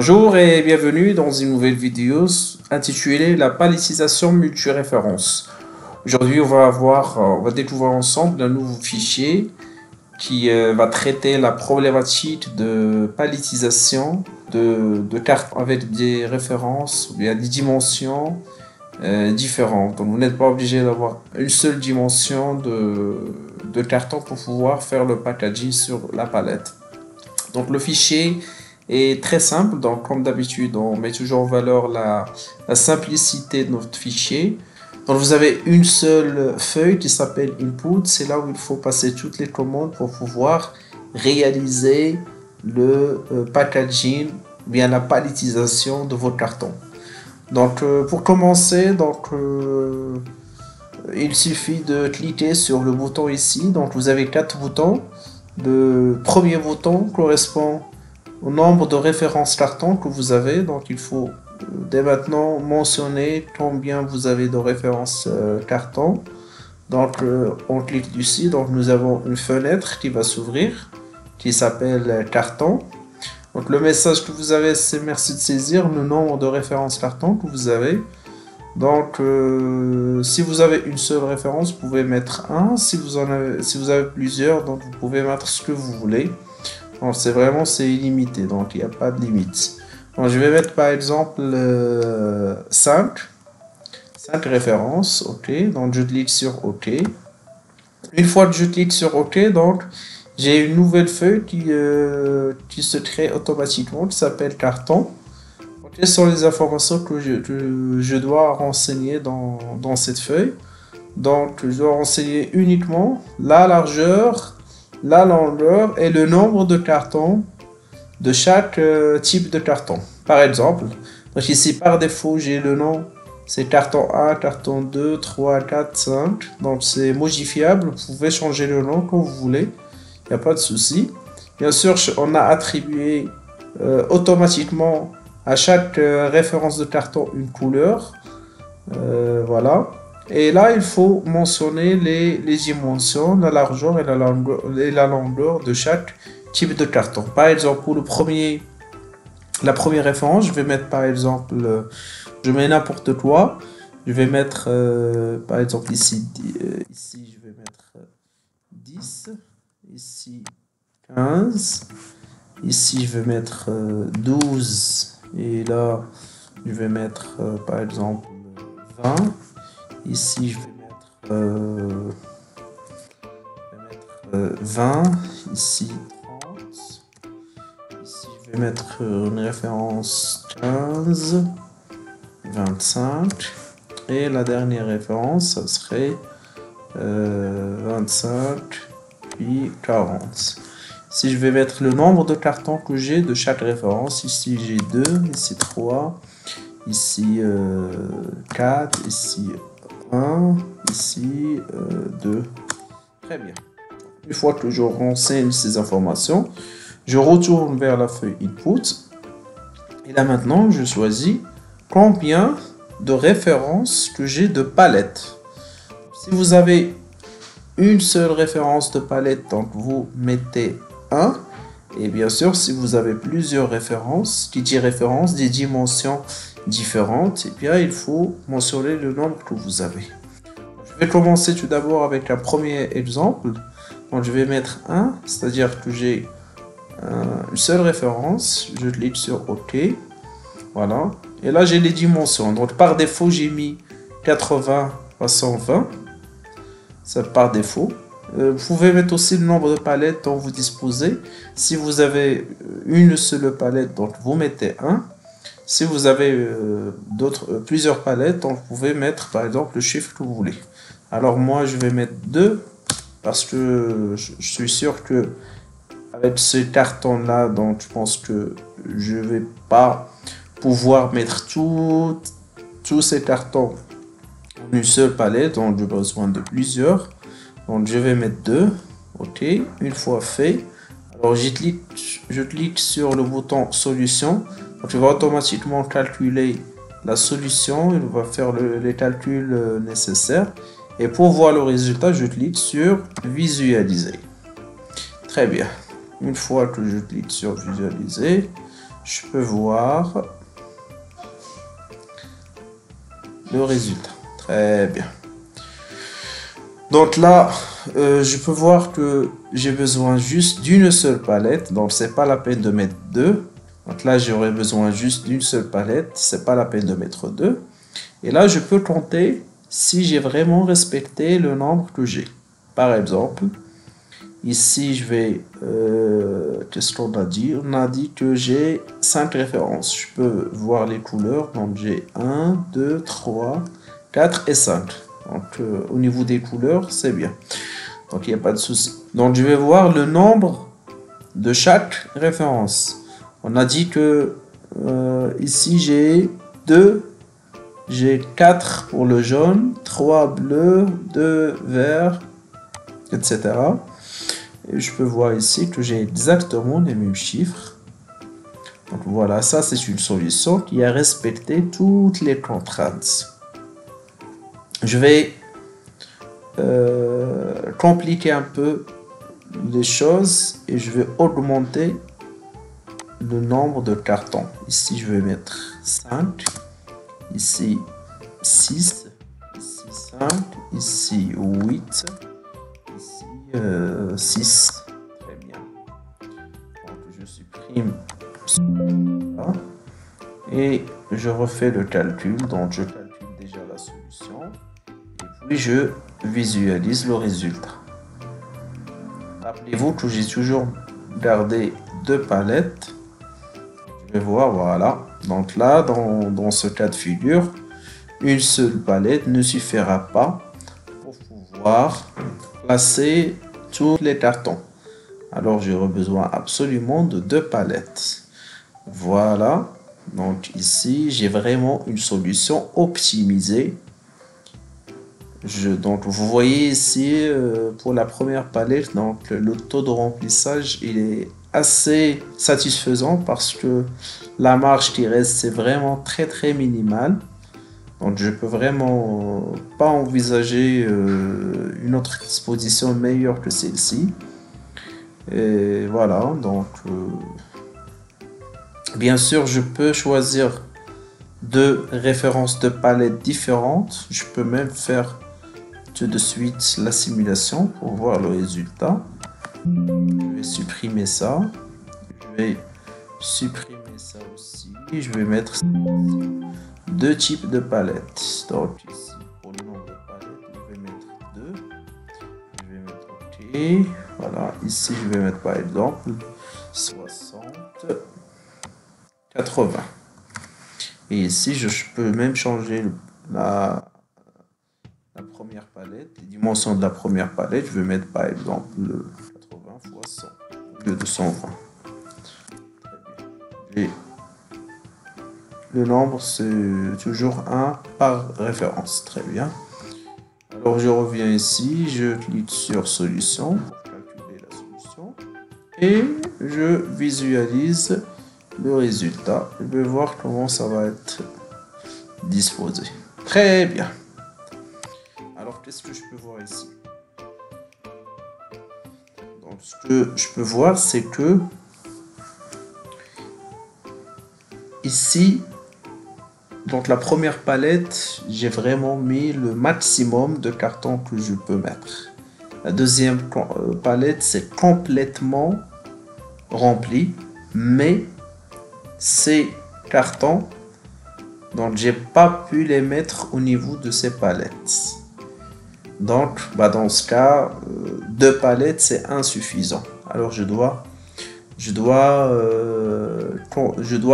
Bonjour et bienvenue dans une nouvelle vidéo intitulée La palettisation multiréférence. Aujourd'hui, on va découvrir ensemble un nouveau fichier qui va traiter la problématique de palettisation de cartes avec des références ou bien des dimensions différentes. Donc, vous n'êtes pas obligé d'avoir une seule dimension de carton pour pouvoir faire le packaging sur la palette. Donc, le fichier est très simple. Donc, comme d'habitude, on met toujours en valeur la simplicité de notre fichier. Donc, vous avez une seule feuille qui s'appelle Input. C'est là où il faut passer toutes les commandes pour pouvoir réaliser le packaging, bien la palettisation de votre carton. Donc, pour commencer, il suffit de cliquer sur le bouton ici. Donc, vous avez 4 boutons. Le premier bouton correspond au nombre de références carton que vous avez. Donc, il faut dès maintenant mentionner combien vous avez de références carton. Donc, on clique dessus. Donc, nous avons une fenêtre qui va s'ouvrir qui s'appelle carton. Donc, le message que vous avez, c'est merci de saisir le nombre de références carton que vous avez. Donc, si vous avez une seule référence, vous pouvez mettre 1. Si vous avez plusieurs, donc vous pouvez mettre ce que vous voulez. Donc, c'est illimité, donc il n'y a pas de limite. Donc, je vais mettre par exemple 5 références. OK, donc je clique sur OK. Une fois que je clique sur OK, donc j'ai une nouvelle feuille qui se crée automatiquement, qui s'appelle carton. Quelles sont les informations que je dois renseigner dans cette feuille? Donc, je dois renseigner uniquement la largeur, la longueur et le nombre de cartons de chaque type de carton. Par exemple, donc ici par défaut, j'ai le nom, c'est carton 1, carton 2, 3, 4, 5. Donc, c'est modifiable, vous pouvez changer le nom quand vous voulez, il n'y a pas de souci. Bien sûr, on a attribué automatiquement à chaque référence de carton une couleur. Voilà. Et là, il faut mentionner les dimensions, la largeur et la longueur de chaque type de carton. Par exemple, pour la première référence, je vais mettre par exemple, je mets n'importe quoi. Je vais mettre par exemple ici, ici je vais mettre 10, ici 15, ici je vais mettre 12. Et là, je vais mettre par exemple 20. Ici, je vais mettre 20. Ici, 30. Ici, je vais mettre une référence 15, 25. Et la dernière référence, ça serait 25, puis 40. Si je vais mettre le nombre de cartons que j'ai de chaque référence, ici j'ai 2, ici 3, ici 4, ici 1, ici 2. Très bien. Une fois que je renseigne ces informations, je retourne vers la feuille Input. Et là maintenant, je choisis combien de références que j'ai de palettes. Si vous avez une seule référence de palette, donc vous mettez 1. Et bien sûr, si vous avez plusieurs références, qui dit référence, des dimensions différentes, et bien il faut mentionner le nombre que vous avez. Je vais commencer tout d'abord avec un premier exemple. Donc je vais mettre 1, c'est-à-dire que j'ai une seule référence. Je clique sur OK. Voilà. Et là, j'ai les dimensions. Donc par défaut, j'ai mis 80 à 120. Ça par défaut. Vous pouvez mettre aussi le nombre de palettes dont vous disposez. Si vous avez une seule palette, donc vous mettez 1. Si vous avez plusieurs palettes, donc vous pouvez mettre par exemple le chiffre que vous voulez. Alors moi, je vais mettre 2 parce que je suis sûr que avec ce carton-là, donc je pense que je ne vais pas pouvoir mettre tous ces cartons en une seule palette. Donc j'ai besoin de plusieurs. Donc je vais mettre 2. OK. Une fois fait, alors je clique sur le bouton solution. Donc il va automatiquement calculer la solution. Il va faire les calculs nécessaires. Et pour voir le résultat, je clique sur visualiser. Très bien. Une fois que je clique sur visualiser, je peux voir le résultat. Très bien. Donc là, je peux voir que j'ai besoin juste d'une seule palette. Donc, c'est pas la peine de mettre deux. Donc là, j'aurais besoin juste d'une seule palette. C'est pas la peine de mettre deux. Et là, je peux compter si j'ai vraiment respecté le nombre que j'ai. Par exemple, ici, je vais... qu'est-ce qu'on a dit? On a dit que j'ai 5 références. Je peux voir les couleurs. Donc, j'ai 1, 2, 3, 4 et 5. Donc, au niveau des couleurs, c'est bien. Donc, il n'y a pas de souci. Donc, je vais voir le nombre de chaque référence. On a dit que ici, j'ai 2, j'ai 4 pour le jaune, 3 bleus, 2 verts, etc. Et je peux voir ici que j'ai exactement les mêmes chiffres. Donc, voilà, ça, c'est une solution qui a respecté toutes les contraintes. Je vais compliquer un peu les choses et je vais augmenter le nombre de cartons. Ici, je vais mettre 5, ici 6, ici 5, ici 8, ici 6. Très bien. Donc, je supprime ça et je refais le calcul. Donc, je calcule déjà la solution. Puis je visualise le résultat. Rappelez-vous que j'ai toujours gardé deux palettes. Je vais voir, voilà. Donc là, dans ce cas de figure, une seule palette ne suffira pas pour pouvoir placer tous les cartons. Alors j'aurai besoin absolument de deux palettes. Voilà. Donc ici, j'ai vraiment une solution optimisée. Donc vous voyez ici pour la première palette, donc le taux de remplissage il est assez satisfaisant parce que la marge qui reste c'est vraiment très minimale. Donc je peux vraiment pas envisager une autre disposition meilleure que celle-ci. Et voilà, donc bien sûr je peux choisir deux références de palettes différentes. Je peux même faire tout de suite la simulation pour voir le résultat. Je vais supprimer ça. Je vais supprimer ça aussi. Je vais mettre deux types de palettes. Donc ici, pour le nombre de palettes, je vais mettre 2. Je vais mettre OK. Voilà, ici, je vais mettre par exemple 60, 80. Et ici, je peux même changer la première palette, les dimensions de la première palette. Je vais mettre par exemple 80 x 100 au lieu de 120. Très bien. Et le nombre, c'est toujours 1 par référence. Très bien. Alors, je reviens ici, je clique sur solution pour calculer la solution et je visualise le résultat. Je vais voir comment ça va être disposé. Très bien. Alors, qu'est-ce que je peux voir ici? Donc, ce que je peux voir, c'est que ici, donc la première palette, j'ai vraiment mis le maximum de cartons que je peux mettre. La deuxième palette, c'est complètement rempli, mais ces cartons, donc j'ai pas pu les mettre au niveau de ces palettes. Donc, dans ce cas, deux palettes, c'est insuffisant. Alors, je dois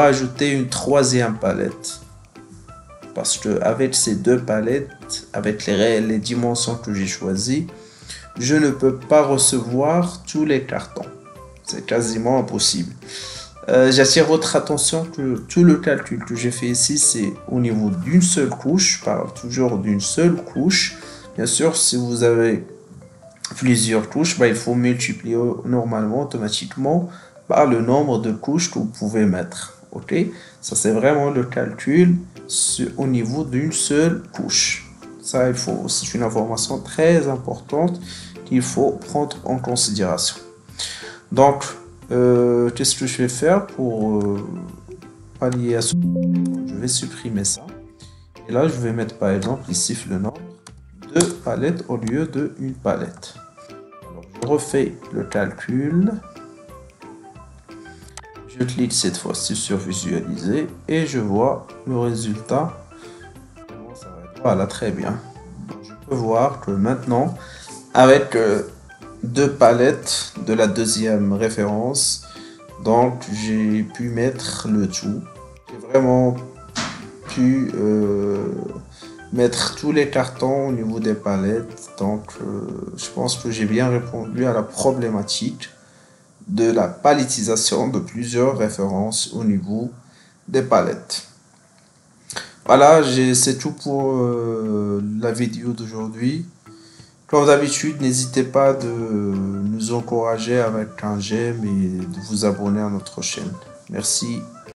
ajouter une troisième palette. Parce que avec ces deux palettes, avec les dimensions que j'ai choisies, je ne peux pas recevoir tous les cartons. C'est quasiment impossible. J'attire votre attention que tout le calcul que j'ai fait ici, c'est au niveau d'une seule couche. Je parle toujours d'une seule couche. Bien sûr, si vous avez plusieurs couches, il faut multiplier normalement, automatiquement, par le nombre de couches que vous pouvez mettre. Ok, ça c'est vraiment le calcul au niveau d'une seule couche. Ça, c'est une information très importante qu'il faut prendre en considération. Donc, Qu'est-ce que je vais faire pour pallier à ce... Je vais supprimer ça. Et là, je vais mettre par exemple ici le nombre de palettes au lieu de une palette. Alors, je refais le calcul. Je clique cette fois-ci sur visualiser et je vois le résultat. Voilà, très bien. Donc, je peux voir que maintenant, avec deux palettes de la deuxième référence, donc j'ai pu mettre le tout. J'ai vraiment pu mettre tous les cartons au niveau des palettes. Donc je pense que j'ai bien répondu à la problématique de la palettisation de plusieurs références au niveau des palettes. Voilà, c'est tout pour la vidéo d'aujourd'hui. Comme d'habitude, n'hésitez pas de nous encourager avec un j'aime et de vous abonner à notre chaîne. Merci.